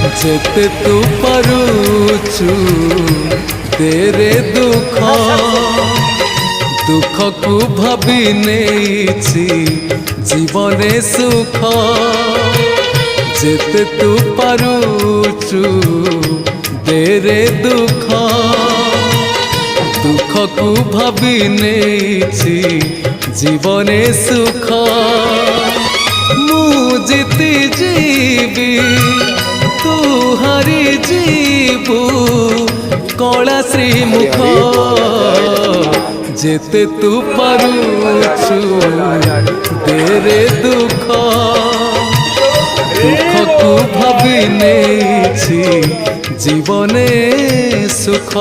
जेते तू पारुचु तेरे दुख दुख को भाभी नेछि जीवने सुख जेते तू पारुचु तेरे दुख दुख को भाभी नेछि जीवने सुख मु जीती जीवी तू हरी जीवु कला श्रीमुख जेते तू पारुचु तेरे दुख दुख को भाभी नेछि जीवने सुख